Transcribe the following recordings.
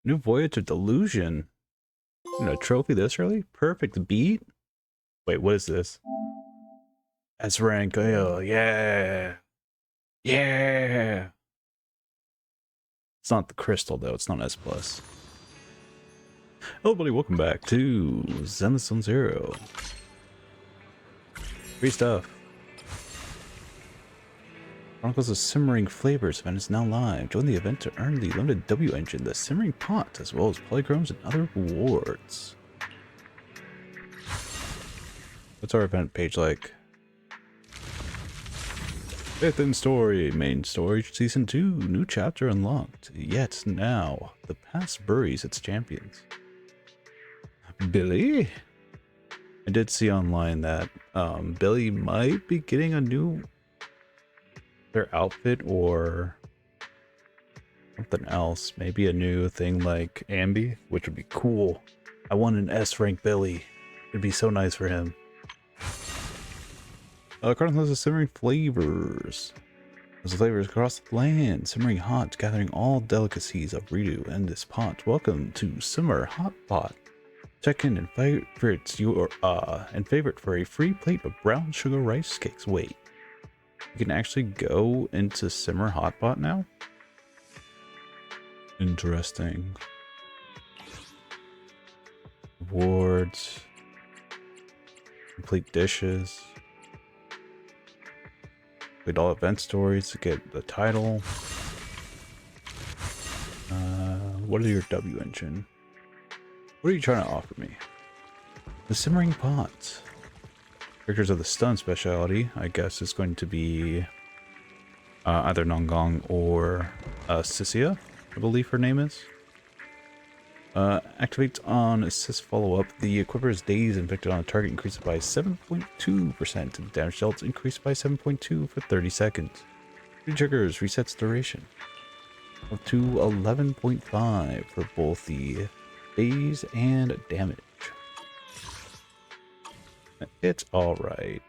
New Voyage of Delusion. A trophy this early? Perfect beat? Wait, what is this? S rank. Oh, yeah. Yeah. It's not the crystal, though. It's not S+. Hello, buddy. Welcome back to Zenless on Zero. Free stuff. Chronicles of Simmering Flavors event is now live. Join the event to earn the limited W engine, the Simmering Pot, as well as playgrounds and other rewards. What's our event page like? Fifth in story, main story, season 2, new chapter unlocked. Yet now, the past buries its champions. Billy? I did see online that Billy might be getting a new their outfit or something else. Maybe a new thing like Ambi, which would be cool. I want an S rank Billy. It'd be so nice for him. Chronicles of Simmering Flavors. There's flavors across the land, simmering hot, gathering all delicacies of Redo in this pot. Welcome to Simmer Hot Pot. Check in and favorite for a free plate of brown sugar rice cakes. Wait, you can actually go into Simmer Hot Pot now? Interesting. Rewards. Complete dishes. Complete all event stories to get the title. What is your W engine? What are you trying to offer me? The Simmering Pot. Characters of the stun specialty, I guess, is going to be either Nangong or Sisia, I believe her name is. Activates on assist follow-up. The equipper's days inflicted on a target increases by 7.2%, and damage dealt increased by 7.2 for 30 seconds. Three triggers resets duration up to 11.5 for both the days and damage. It's alright.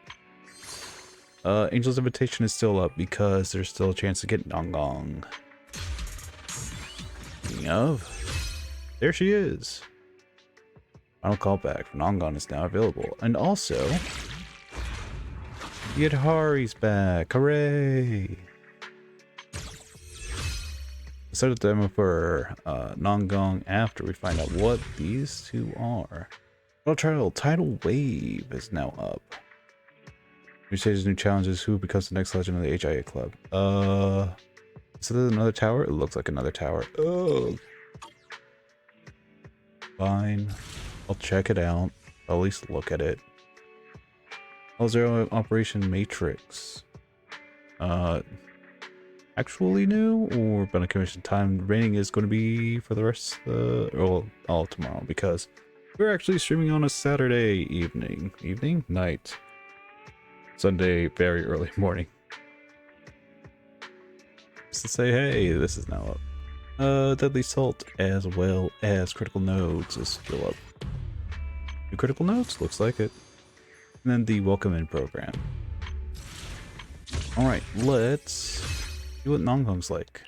Angel's invitation is still up because there's still a chance to get Nangong. Speaking of, there she is. Final callback for Nangong is now available. And also, Yadhari's back. Hooray! Let's start the demo for Nangong after we find out what these two are. Tidal Wave is now up. New stages, new challenges. Who becomes the next legend of the HIA club? Is it another tower? It looks like another tower. Oh. Fine. I'll check it out. I'll at least look at it. Zero Operation Matrix. Actually new, or been a commission time rating is going to be for the rest of the, all tomorrow, because we're actually streaming on a Saturday night, Sunday very early morning, just to say hey, this is now up. Deadly Salt as well as Critical Nodes is still up. New Critical Nodes, looks like it. And then the Welcome In program. Alright, let's see what Nangong's like.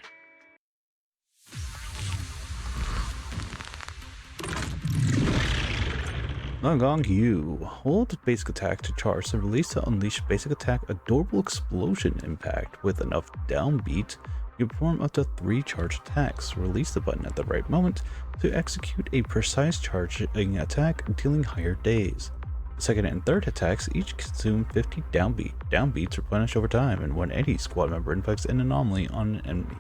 Nangong Yu. Hold basic attack to charge and release to unleash basic attack Adorable Explosion Impact. With enough downbeat, you perform up to 3 charged attacks. Release the button at the right moment to execute a precise charging attack dealing higher days. The second and third attacks each consume 50 downbeat. Downbeats replenish over time, and when any squad member inflicts an anomaly on an enemy.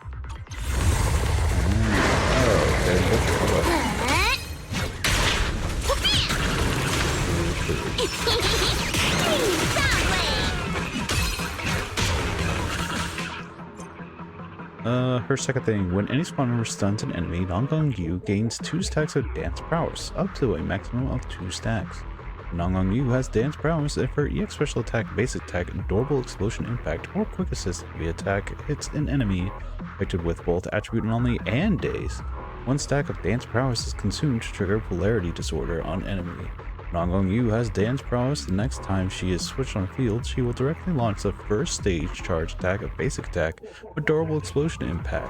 Her second thing, when any squad member stuns an enemy, Nangong Yu gains 2 stacks of dance prowess, up to a maximum of 2 stacks. Nangong Yu has dance prowess if her EX special attack, basic attack, Adorable Explosion Impact, or quick assist heavy attack hits an enemy affected with both attribute anomaly and days. 1 stack of dance prowess is consumed to trigger polarity disorder on enemy. Nangong Yu has dance prowess. The next time she is switched on field, she will directly launch the first stage charge attack of basic attack with Adorable Explosion Impact.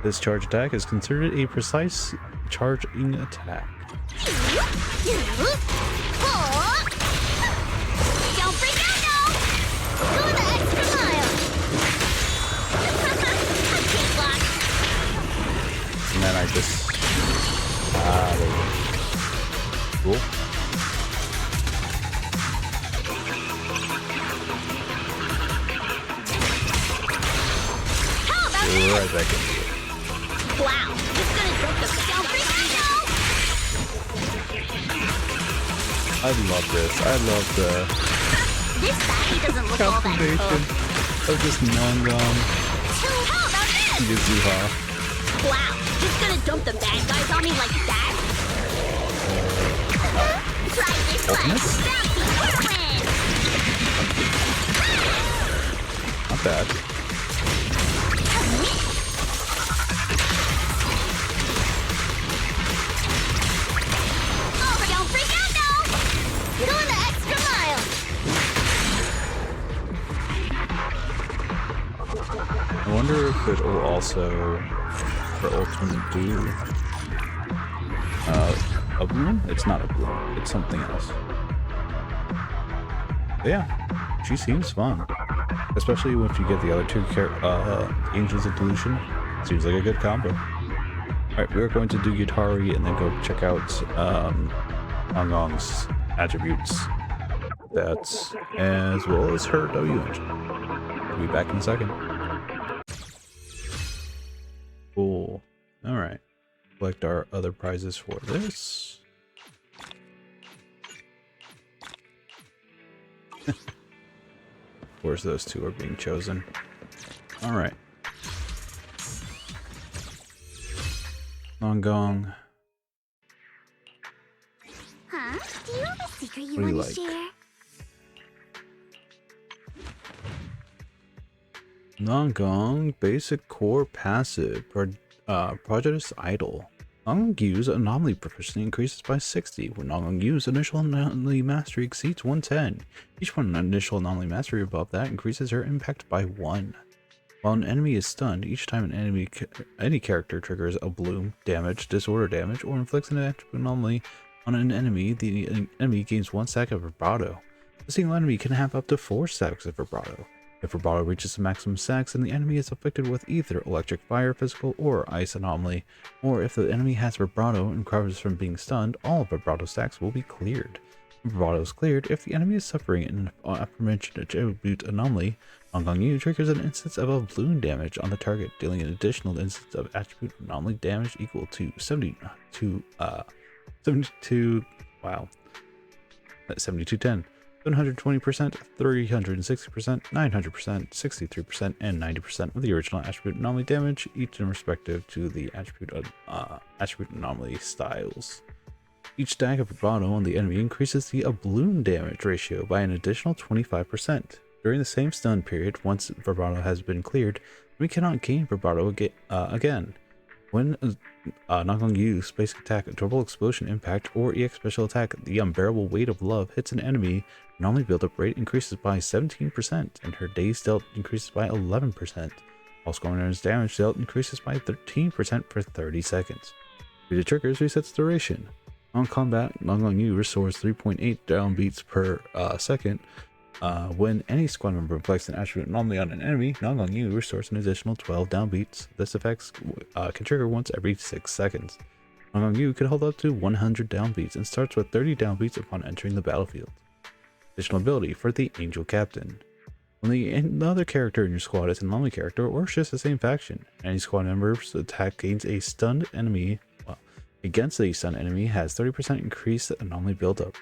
This charge attack is considered a precise charging attack. Don't freak out now! Go the extra mile! Kick block! And then I just... there we go. Cool. How about this? Right back into it. Wow, it's gonna jump the don't freak out now! I love this. I love the This baddie doesn't look all that combination cool. of just Nangong How about this? and Yuzuha. Wow, he's gonna dump the bad guys on me like that? Try this one! Bouncy whirlwind! Not bad. Oh, don't freak out now! Going the extra mile! I wonder if it will also, for ultimate, do a bloom? It's not a bloom. It's something else. But yeah, she seems fun, especially if you get the other two Angels of Delusion. Seems like a good combo. Alright, we're going to do Yutari and then go check out Nangong's attributes. That's as well as her W engine. I'll be back in a second. Cool. Alright. Collect our other prizes for this. Of course, those two are being chosen. Alright. Nangong. Huh? Do you have a secret you What do you want like? to share? Nangong, basic core passive, Prejudice Idol. Nangong Yu's anomaly proficiency increases by 60 when Nangong Yu's initial anomaly mastery exceeds 110. Each one initial anomaly mastery above that increases her impact by 1. While an enemy is stunned, each time an any character triggers a bloom, damage, disorder damage, or inflicts an attribute anomaly on an enemy, the enemy gains 1 stack of vibrato. A single enemy can have up to 4 stacks of vibrato. If vibrato reaches the maximum stacks, then the enemy is afflicted with either electric, fire, physical, or ice anomaly, or if the enemy has vibrato and recovers from being stunned, all vibrato stacks will be cleared. When vibrato is cleared, if the enemy is suffering an aforementioned attribute anomaly, Nangong Yu triggers an instance of a balloon damage on the target, dealing an additional instance of attribute anomaly damage equal to 7210, 720%, 360%, 900%, 63%, and 90% of the original attribute anomaly damage, each in respective to the attribute anomaly styles. Each stack of vibrato on the enemy increases the balloon damage ratio by an additional 25%. During the same stun period, once vibrato has been cleared, we cannot gain vibrato again. When Nangong Yu's basic attack, Adorable Explosion Impact, or EX Special Attack, the Unbearable Weight of Love, hits an enemy, anomaly buildup rate increases by 17%, and her days dealt increases by 11%. While Scorner's damage dealt increases by 13% for 30 seconds. Due to triggers, resets duration. On combat, Nangong Yu restores 3.8 down beats per second. When any squad member inflicts an attribute anomaly on an enemy, Nangong Yu restores an additional 12 down beats. This effect can trigger once every 6 seconds. Nangong Yu can hold up to 100 down beats and starts with 30 down beats upon entering the battlefield. Additional ability for the Angel Captain. When another character in your squad is an anomaly character or shares the same faction, any squad member's attack against a stunned enemy has 30% increased anomaly buildup.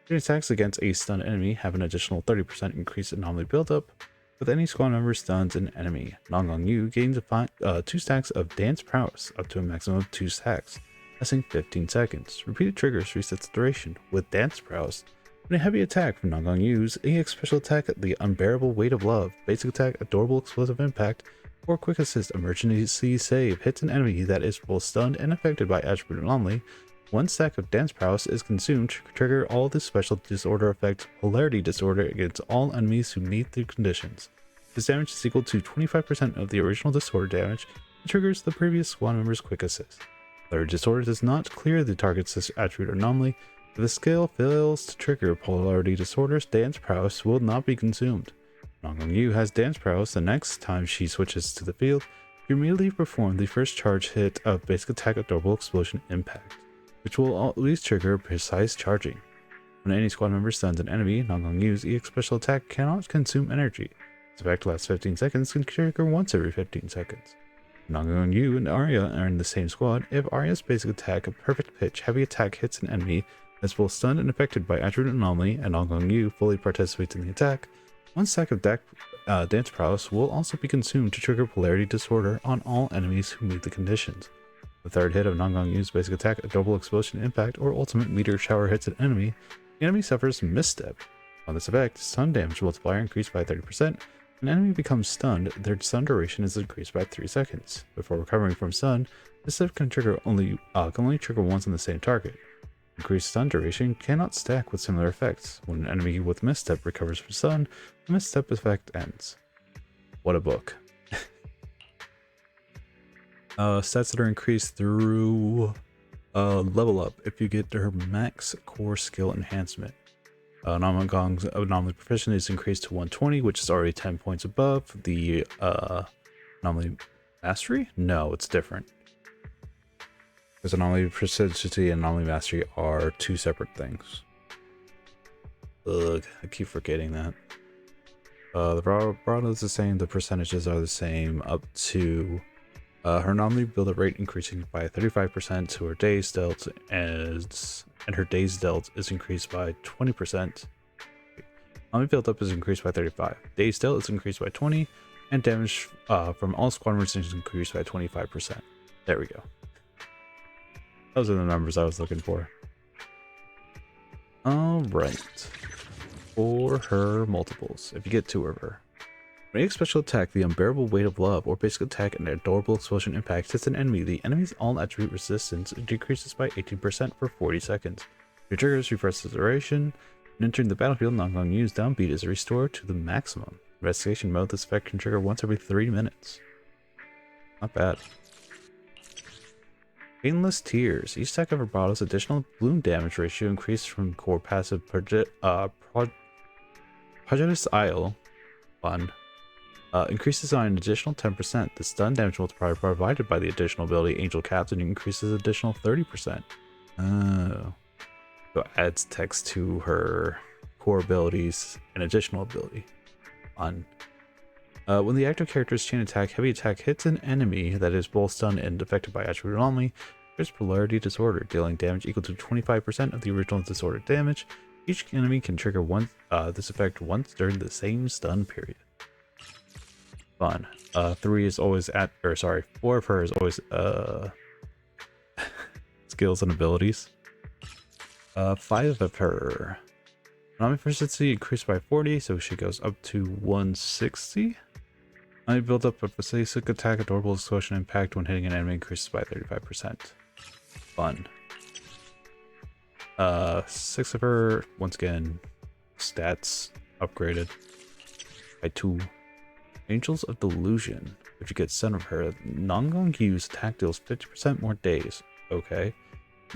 Attacks against a stunned enemy have an additional 30% increased anomaly buildup. With any squad member stuns an enemy, Nangong Yu gains 2 stacks of Dance Prowess, up to a maximum of 2 stacks, lasting 15 seconds. Repeated triggers resets duration. With Dance Prowess, when a heavy attack from Nangong Yu's EX Special Attack, the Unbearable Weight of Love, Basic Attack, Adorable Explosive Impact, or Quick Assist Emergency Save hits an enemy that is both stunned and affected by attribute anomaly, 1 stack of Dance Prowess is consumed to trigger all the special disorder effects Polarity Disorder against all enemies who meet the conditions. This damage is equal to 25% of the original disorder damage it triggers the previous squad member's quick assist. Polarity Disorder does not clear the target's attribute anomaly. If the skill fails to trigger Polarity Disorder's Dance Prowess will not be consumed. Nangong Yu has Dance Prowess. The next time she switches to the field, you immediately perform the first charge hit of basic attack Adorable Explosion Impact, which will always trigger precise charging. When any squad member stuns an enemy, Nangong Yu's EX special attack cannot consume energy. This effect lasts 15 seconds and can trigger once every 15 seconds. Nangong Yu and Arya are in the same squad. If Arya's basic attack of Perfect Pitch Heavy Attack hits an enemy that's both stunned and affected by Attribute Anomaly, and Nangong Yu fully participates in the attack, one stack of Dance Prowess will also be consumed to trigger Polarity Disorder on all enemies who meet the conditions. The third hit of Nangong Yu's basic attack, a Double Explosion Impact or Ultimate Meteor Shower hits an enemy, the enemy suffers Misstep. On this effect, stun damage multiplier increased by 30%. When an enemy becomes stunned, their stun duration is increased by 3 seconds. Before recovering from stun, Misstep can only trigger once on the same target. Increased stun duration cannot stack with similar effects. When an enemy with Misstep recovers from stun, the Misstep effect ends. What a book. Stats that are increased through level up if you get her max core skill enhancement. Nangong's Anomaly Proficiency is increased to 120, which is already 10 points above the Anomaly Mastery? No, it's different. Because Anomaly Proficiency and Anomaly Mastery are two separate things. Ugh, I keep forgetting that. The bravado is the same, the percentages are the same, up to her anomaly build-up rate increasing by 35% to her days dealt, and her days dealt is increased by 20%. Anomaly build-up is increased by 35. Days dealt is increased by 20, and damage from all squad members is increased by 25%. There we go. Those are the numbers I was looking for. Alright. For her multiples, if you get 2 of her. When a special attack, the Unbearable Weight of Love, or basic attack and Adorable Explosion Impact hits an enemy, the enemy's all attribute resistance decreases by 18% for 40 seconds. Your triggers refresh the duration, and entering the battlefield, Nangong Yu's downbeat is restored to the maximum. Investigation mode, this effect can trigger once every 3 minutes. Not bad. Painless Tears. Each stack of Vibrato's additional bloom damage ratio increased from core passive Prejudice Isle. Fun. Increases on an additional 10%. The stun damage multiplier provided by the additional ability Angel Captain increases additional 30%. Oh. So adds text to her core abilities and additional ability. Fun. When the active character's chain attack, heavy attack hits an enemy that is both stunned and affected by attribute anomaly, there's Polarity Disorder, dealing damage equal to 25% of the original disorder damage. Each enemy can trigger this effect once during the same stun period. Fun. 3 is always 4 of her is always skills and abilities. 5 of her anomaly efficiency increased by 40, so she goes up to 160. I build up a basic attack, Adorable Explosion Impact when hitting an enemy increases by 35%. Fun. 6 of her, once again, stats upgraded by 2. Angels of Delusion. If you get son of her, Nangong Yu's attack deals 50% more days. Okay.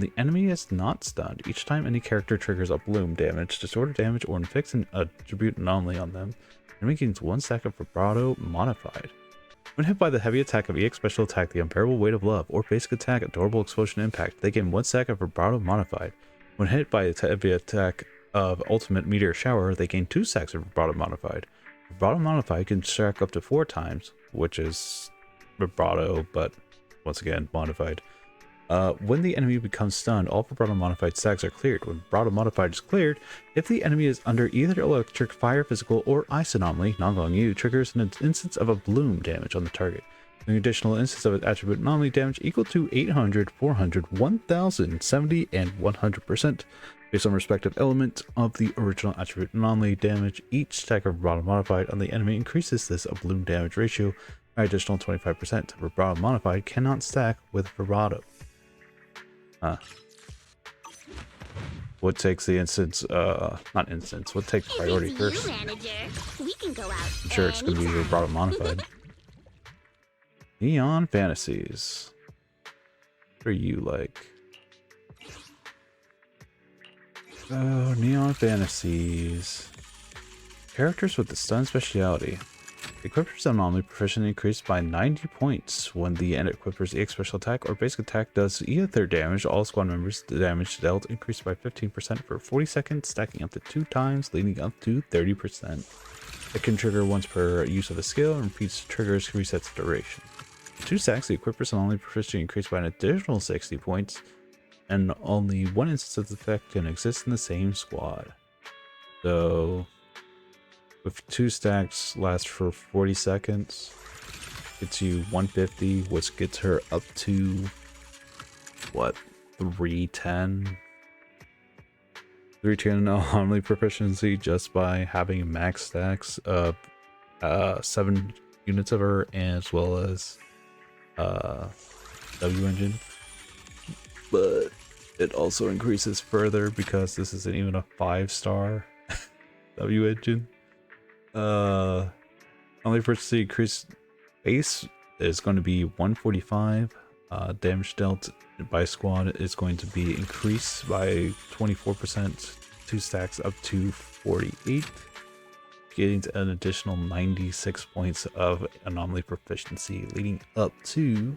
The enemy is not stunned. Each time any character triggers a bloom damage, disorder damage, or inflicts an attribute anomaly on them, the enemy gains 1 stack of vibrato modified. When hit by the heavy attack of EX special attack, the Unbearable Weight of Love, or basic attack, Adorable Explosion Impact, they gain 1 stack of vibrato modified. When hit by the heavy attack of Ultimate Meteor Shower, they gain 2 stacks of vibrato modified. Vibrato modified can stack up to 4 times, which is vibrato, but once again modified. When the enemy becomes stunned, all vibrato modified stacks are cleared. When vibrato modified is cleared, if the enemy is under either electric, fire, physical, or ice anomaly, Nangong Yu triggers an instance of a bloom damage on the target. An additional instance of an attribute anomaly damage equal to 800, 400, 1000, 70, and 100%. Based on respective element of the original attribute anomaly damage, each stack of vibrato modified on the enemy increases this bloom damage ratio by additional 25%. Vibrato modified cannot stack with vibrato. What takes the instance, not instance, what takes priority first? Manager. We can go out. I'm sure it's going to be vibrato modified. Neon Fantasies. What are you like? Oh, Neon Fantasies. Characters with the stun speciality. Equipper's anomaly proficiency increased by 90 points when the end equipper's EX special attack or basic attack does either damage. All squad members' damage dealt increased by 15% for 40 seconds, stacking up to 2 times, leading up to 30%. It can trigger once per use of a skill and repeats triggers resets duration. 2 stacks, the equipper's anomaly proficiency increased by an additional 60 points, and only one instance of the effect can exist in the same squad. So with 2 stacks last for 40 seconds, gets you 150, which gets her up to what, 310? 310 anomaly proficiency just by having max stacks of 7 units of her, as well as W engine. But it also increases further because this isn't even a 5-star W engine. Only proficiency increase base is going to be 145. Damage dealt by squad is going to be increased by 24%, 2 stacks up to 48, getting to an additional 96 points of anomaly proficiency, leading up to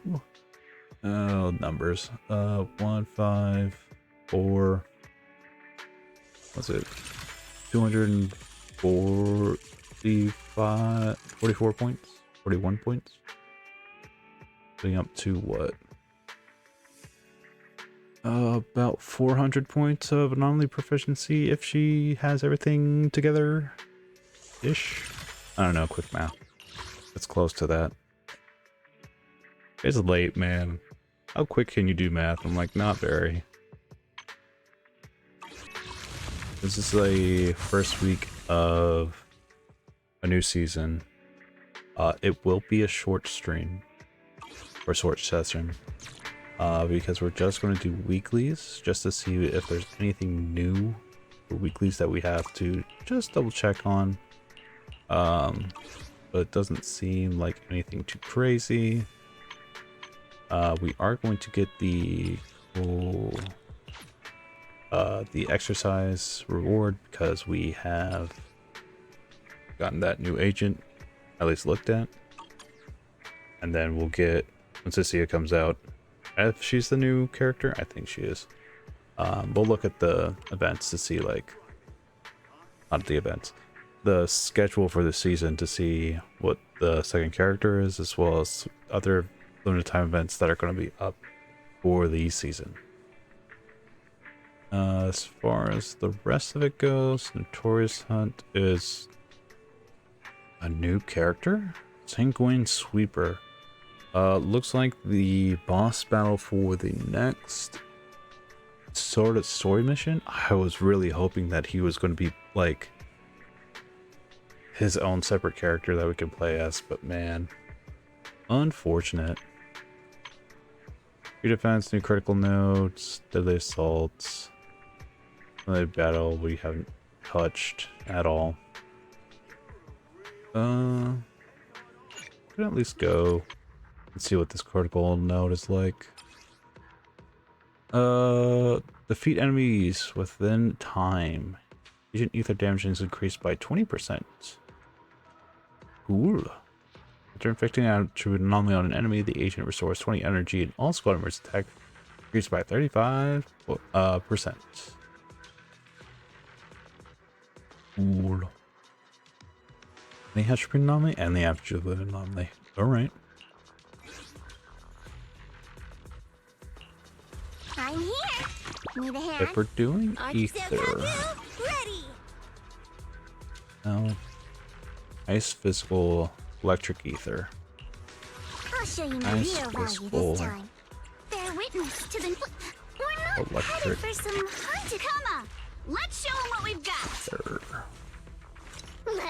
numbers 1, 5, 4, what's it, 44 points, 41 points, leading up to what, about 400 points of anomaly proficiency if she has everything together ish. I don't know, quick math, it's close to that. It's late, man. How quick can you do math? I'm like, not very. This is the first week of a new season. It will be a short stream or short session because we're just going to do weeklies just to see if there's anything new for weeklies that we have to just double check on. But it doesn't seem like anything too crazy. We are going to get the full the exercise reward because we have gotten that new agent at least looked at, and then we'll get, once Isia comes out, if she's the new character, I think she is, we'll look at the events to see, like, not the events, the schedule for the season to see what the second character is, as well as other limited time events that are going to be up for the season. As far as the rest of it goes, Notorious Hunt is a new character, Sanguine Sweeper. Looks like the boss battle for the next sort of story mission. I was really hoping that he was going to be like his own separate character that we can play as, but man, unfortunate. New defense, new critical nodes, deadly assaults, another battle we haven't touched at all. Could at least go and see what this critical node is like. Defeat enemies within time. Agent ether damage is increased by 20%. Cool. After inflicting an attribute anomaly on an enemy, the agent restores 20 energy and all squad members' attack increased by 35%. Cool. The attribute anomaly and the attribute anomaly. Alright. I'm here. Need a hand? If we're doing ether. Ready. Oh. Nice physical electric ether. I'll show you my Nice real value physical this time. Bear witness to the. We're not electric headed for some hunted. Come on, let's show them what we've got. ether.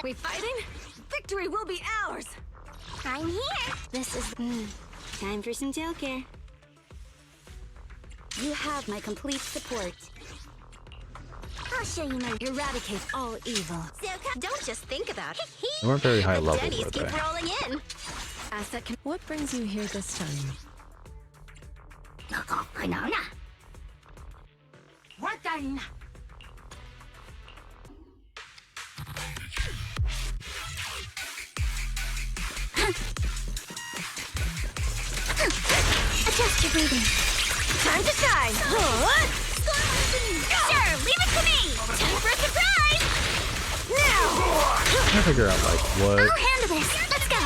We fighting? Victory will be ours. I'm here. This is time for some tail care. You have my complete support. I'll show you my eradicate all evil. So don't just think about it. They weren't very high The level, Denny's were keep they? rolling in. Asset can. What brings you here this time? Adjust your breathing. Time to shine. Sure, leave it to me. Time for a surprise. Now. I'm trying to figure out like what I'll handle this. Let's go.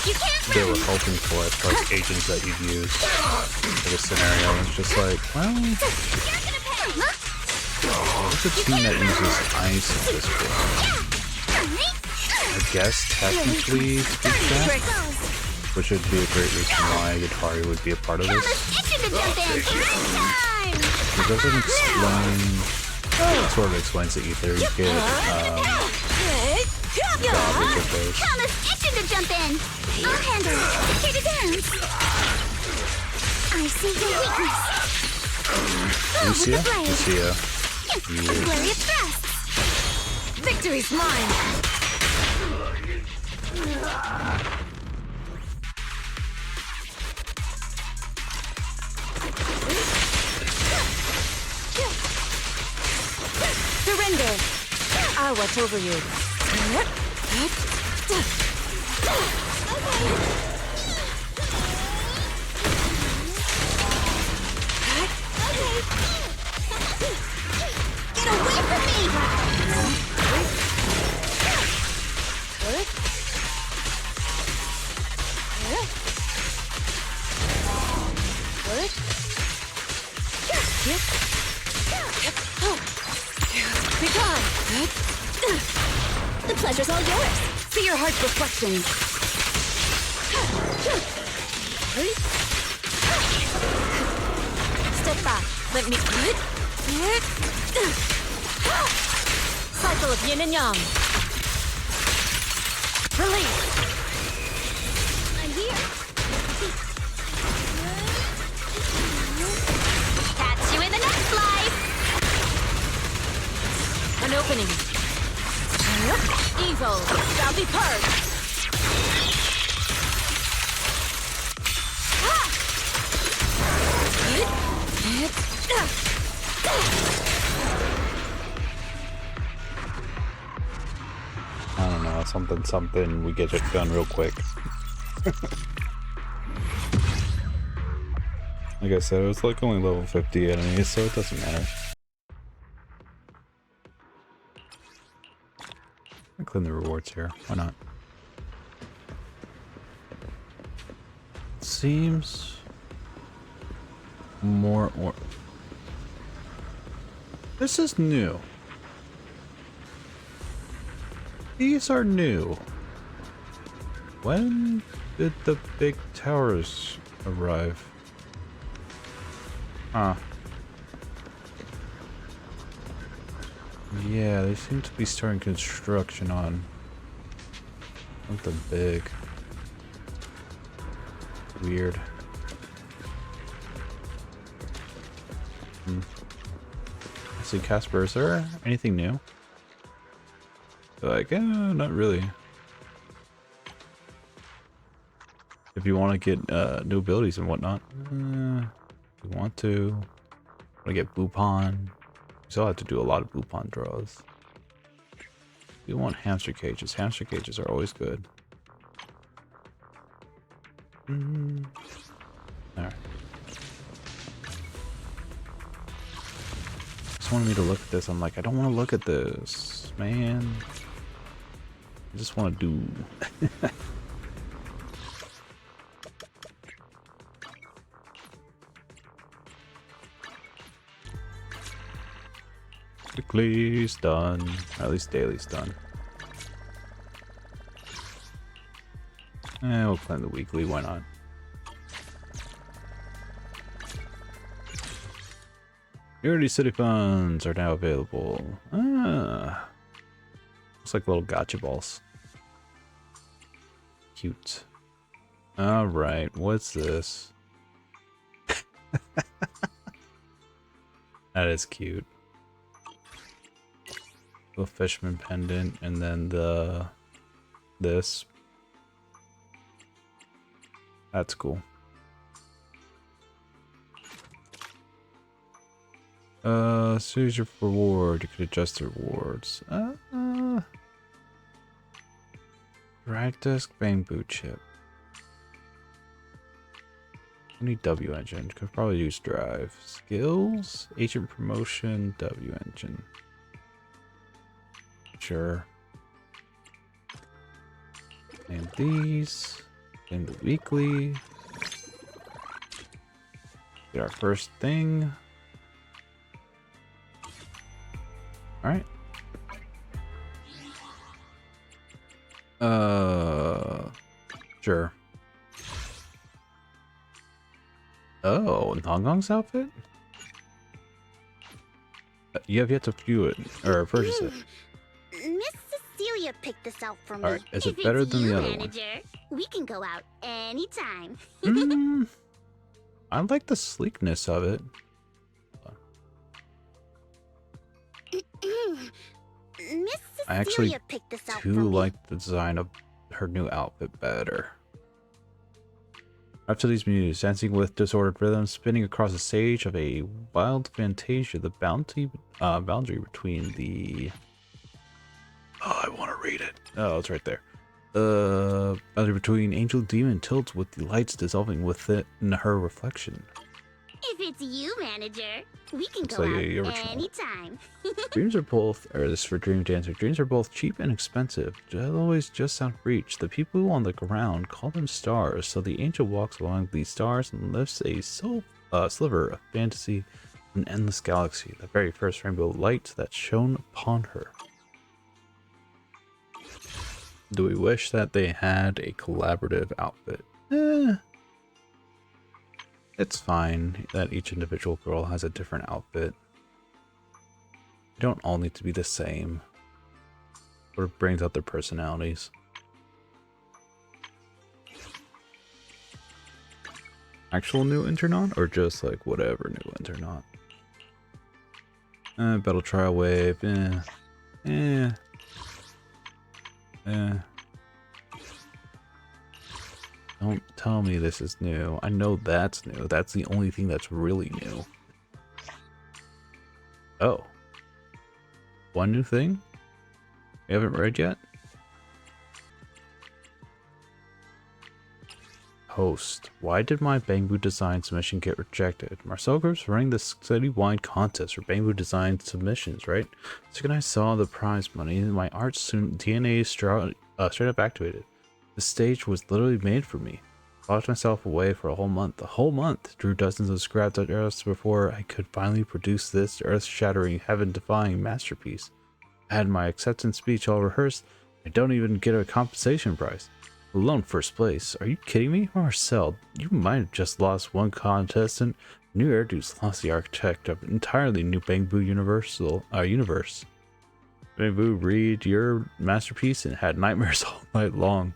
You can't they run. were hoping for as far as agents that you'd use for this scenario. It's just like, well, You're gonna pay. it's a team that uses ice at this point. I guess technically speak that, which would be a great reason why Yatari would be a part of this. Itching to jump in. Time. It doesn't explain, it sort of explains the ether. You get garbage of those. Thomas itching to jump in. I'll handle it. Here to dance. I see your weakness. Lucia? With the blade. Lucia. Glorious thrust. Victory's mine. Surrender. I'll watch over you. Get away from me! Be gone! The pleasure's all yours. See your heart's reflection. Step back. Let me. Cycle of yin and yang. Release. I'm here. Catch you in the next life. An opening. Evil shall be purged. I don't know, something, we get it done real quick. Like I said, it was like only level 50 enemies, so it doesn't matter. I'll clean the rewards here, why not? Seems more or this is new. These are new. When did the big towers arrive? Huh. Yeah, they seem to be starting construction on something big. Weird. I see Casper, is there anything new? Like, not really. If you want to get new abilities and whatnot, if you want to get Bupon, you still have to do a lot of Bupon draws. You want hamster cages. Hamster cages are always good. Alright. Just wanted me to look at this. I'm like, I don't want to look at this, man. I just want to do. Weekly's done. Or at least daily's done. We'll claim the weekly, why not? Unity City funds are now available. Ah. Looks like little gotcha balls. Cute. Alright, what's this? That is cute. The fisherman pendant and then this. That's cool. Choose your reward. You can adjust the rewards. Drag disc bamboo chip. I need W engine. Could probably use drive. Skills, agent promotion, W engine. Sure. And these. And the weekly. Get our first thing. Alright. Sure. Oh, Nangong's outfit? You have yet to view it, or purchase it. Miss Cecilia picked this out for me. Alright, is it If better it's than the you, other manager, we can go out anytime. I like the sleekness of it. Miss I actually Cecilia picked this out for do me. like the design of her new outfit better. After these music, dancing with disordered rhythms, spinning across the stage of a wild fantasia, the boundary between the... Oh, I want to read it. Oh, it's right there. Boundary between angel and demon tilts with the lights dissolving within her reflection. If it's you, manager, we can It's go like out the original. anytime. Dreams are both, or this is for Dream Dancer, dreams are both cheap and expensive. They'll always just out of reach. The people on the ground call them stars, so the angel walks along these stars and lifts a sliver of fantasy in an endless galaxy, the very first rainbow light that shone upon her. Do we wish that they had a collaborative outfit? It's fine that each individual girl has a different outfit. They don't all need to be the same. But it brings out their personalities. Actual new Internaut or just like whatever new Internaut? Battle Trial Wave, Don't tell me this is new. I know that's new. That's the only thing that's really new. Oh. One new thing? We haven't read yet? Host. Why did my bamboo design submission get rejected? Marcel Group's running this city-wide contest for bamboo design submissions, right? The second I saw the prize money, my art student DNA straight up activated. The stage was literally made for me. I locked myself away for a whole month. A whole month! Drew dozens of scraps at Earth before I could finally produce this earth-shattering, heaven-defying masterpiece. I had my acceptance speech all rehearsed. I don't even get a compensation prize. Alone first place. Are you kidding me? Marcel, you might have just lost one contestant. New Airdu's lost the architect of an entirely new Bamboo universe. Bamboo read your masterpiece and had nightmares all night long.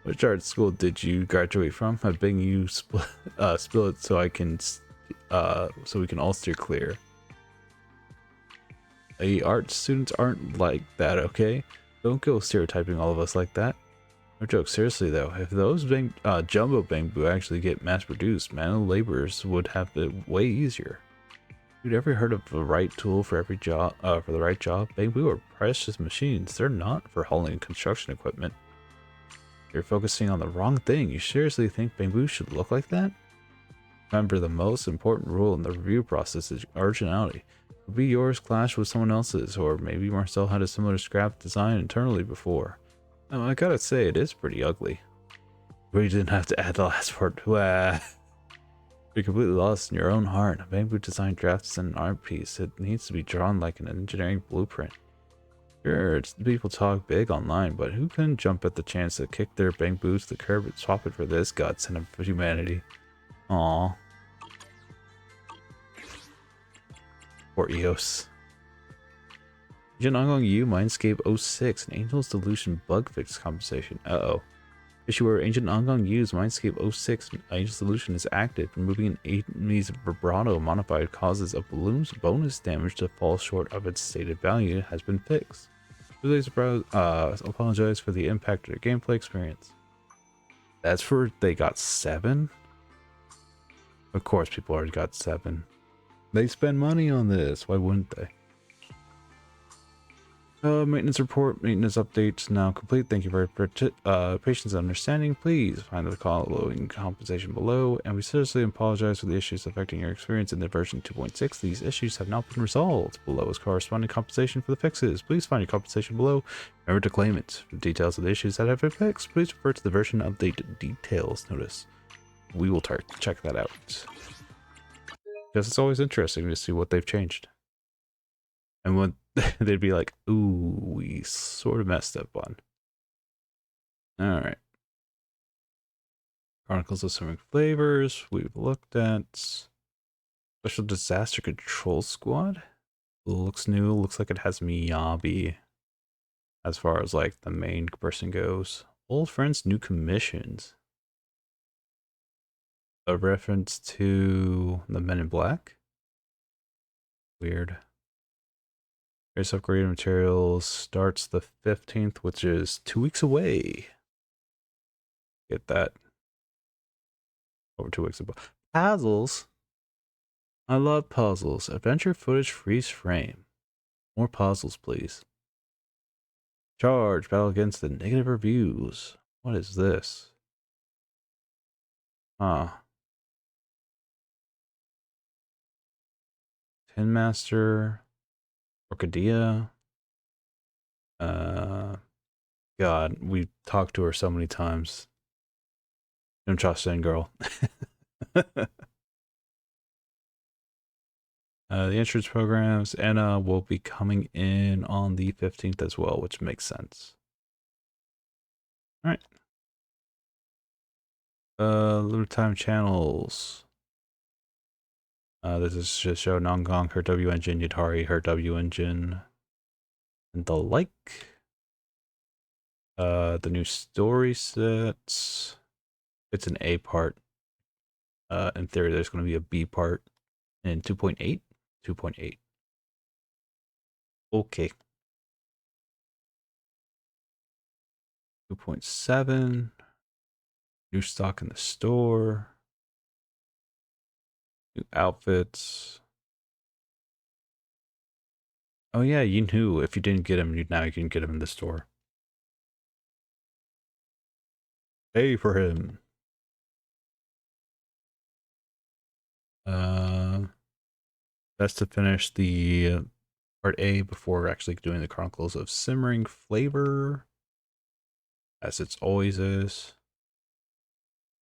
Which art school did you graduate from? I'm begging you spill it so I can so we can all steer clear. Art students aren't like that, okay? Don't go stereotyping all of us like that. No joke, seriously though, if those jumbo bamboo actually get mass produced, manual laborers would have it way easier. You'd ever heard of the right tool for every job? For the right job, bamboo are precious machines. They're not for hauling construction equipment. You're focusing on the wrong thing. You seriously think bamboo should look like that? Remember, the most important rule in the review process is originality. Maybe yours clashed with someone else's, or maybe Marcel had a similar scrap design internally before. Oh, I gotta say, it is pretty ugly. We didn't have to add the last part. Wah. You're completely lost in your own heart. A bamboo design draft is an art piece. It needs to be drawn like an engineering blueprint. Sure, people talk big online, but who couldn't jump at the chance to kick their bamboo to the curb and swap it for this guts and humanity? Aww. Poor EOS. Nangong U Mindscape 06, an Angel's Delusion bug fix compensation. Uh-oh. Issuer Agent Nangong U's Mindscape 06 Angel's Delusion is active. Removing an enemy's vibrato modified causes a balloon's bonus damage to fall short of its stated value has been fixed. Please apologize for the impact of your gameplay experience. That's for they got 7? Of course people already got 7. They spend money on this. Why wouldn't they? Maintenance report, maintenance updates now complete. Thank you for your patience and understanding. Please find the following compensation below, and we seriously apologize for the issues affecting your experience in the version 2.6. These issues have not been resolved. Below is corresponding compensation for the fixes. Please find your compensation below. Remember to claim it. For details of the issues that have been fixed, please refer to the version update details notice. We will check that out. Because it's always interesting to see what they've changed. And what they'd be like, ooh, we sort of messed up on. Alright. Chronicles of Simmering Flavors, we've looked at. Special Disaster Control Squad. Looks new, looks like it has Miyabi. As far as like the main person goes. Old Friends, New Commissions. A reference to the Men in Black. Weird. Race upgraded materials starts the 15th, which is 2 weeks away. Get that. Over 2 weeks ago. Puzzles. I love puzzles. Adventure footage freeze frame. More puzzles, please. Charge. Battle against the negative reviews. What is this? Huh. Tin Master. Orchidea. God, we talked to her so many times. Don't trust in, girl. The insurance programs, Anna will be coming in on the 15th as well, which makes sense. All right. Limited time channels. This is just show Nangong, her W engine, Yutari, her W engine, and the like. The new story sets. It's an A part. In theory, there's going to be a B part in 2.8. 2.8. Okay. 2.7. New stock in the store. New outfits. Oh yeah, you knew if you didn't get him, now you can get him in the store. Pay for him. Best to finish the part A before actually doing the Chronicles of Simmering Flavor, as it's always is.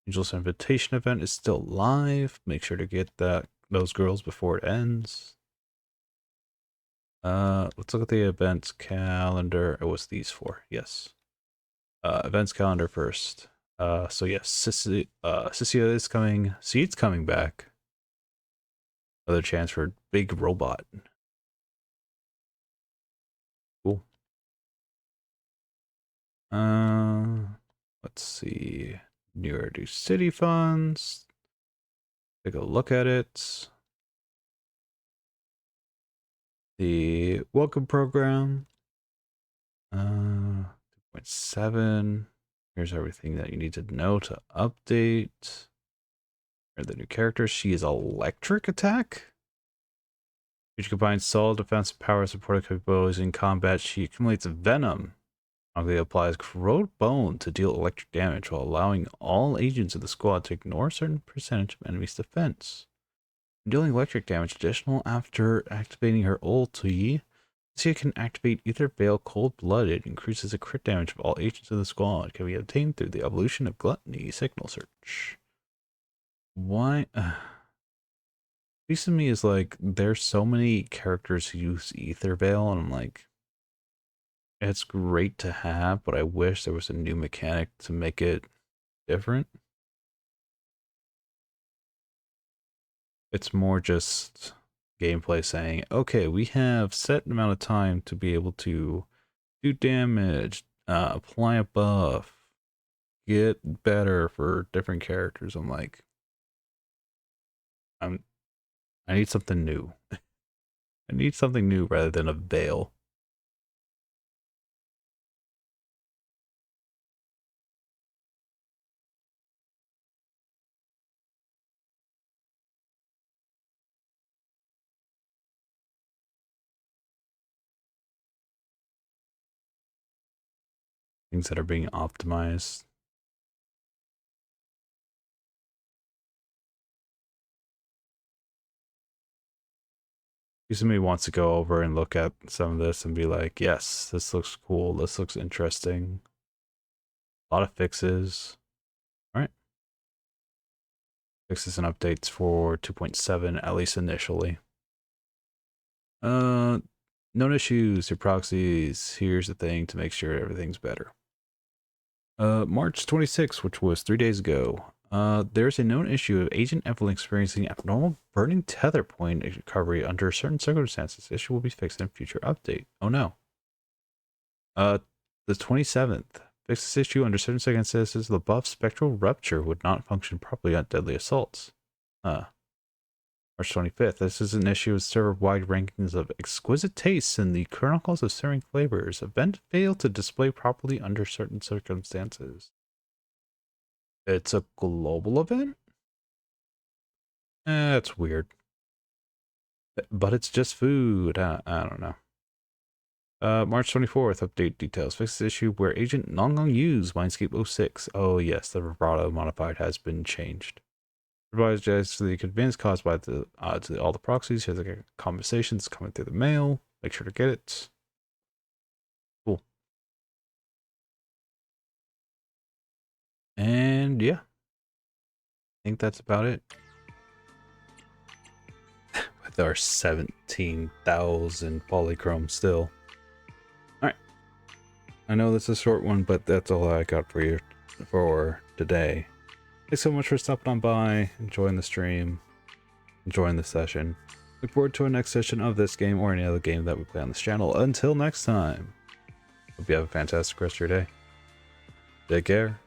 Angel's Invitation event is still live. Make sure to get those girls before it ends. Let's look at the events calendar. It was these 4, yes. Events calendar first. So yes, Sissia is coming. Seed's coming back. Another chance for big robot. Cool. Let's see. Newer to city funds. Take a look at it. The welcome program. 2.7. Here's everything that you need to know to update. Here are the new characters. She is electric attack, which combines solid defense power supporting capabilities in combat. She accumulates venom. Strongly applies corrode bone to deal electric damage while allowing all agents of the squad to ignore a certain percentage of enemies' defense. Dealing electric damage additional after activating her ulti, she can activate Ether Veil Cold Blooded, increases the crit damage of all agents of the squad. Can be obtained through the evolution of Gluttony Signal Search. Why? Piece of me is like, there's so many characters who use Ether Veil, and I'm like, it's great to have, but I wish there was a new mechanic to make it different. It's more just gameplay saying, okay, we have set amount of time to be able to do damage, apply a buff, get better for different characters. I'm like, I need something new. I need something new rather than a veil. Things that are being optimized. Somebody wants to go over and look at some of this and be like, yes, this looks cool, this looks interesting. A lot of fixes. All right. Fixes and updates for 2.7, at least initially. Known issues, your proxies. Here's the thing to make sure everything's better. March 26th, which was 3 days ago. There's a known issue of Agent Evelyn experiencing abnormal burning tether point recovery under certain circumstances. Issue will be fixed in future update. Oh no. The 27th. Fix this issue under certain circumstances. The buff spectral rupture would not function properly on deadly assaults. March 25th. This is an issue of server-wide rankings of exquisite tastes in the chronicles of serving flavors. Event failed to display properly under certain circumstances. It's a global event? That's weird. But it's just food. I don't know. March 24th, update details. Fix this issue where Agent Nangong used Mindscape 06. Oh yes, the vibrato modified has been changed. Apologize for the inconvenience caused by the to all the proxies. Here's like conversations coming through the mail. Make sure to get it. Cool. And yeah, I think that's about it. With our 17,000 polychrome still. Alright. I know this is a short one, but that's all I got for you for today. Thanks so much for stopping on by, enjoying the stream, enjoying the session. Look forward to our next session of this game or any other game that we play on this channel. Until next time, hope you have a fantastic rest of your day. Take care.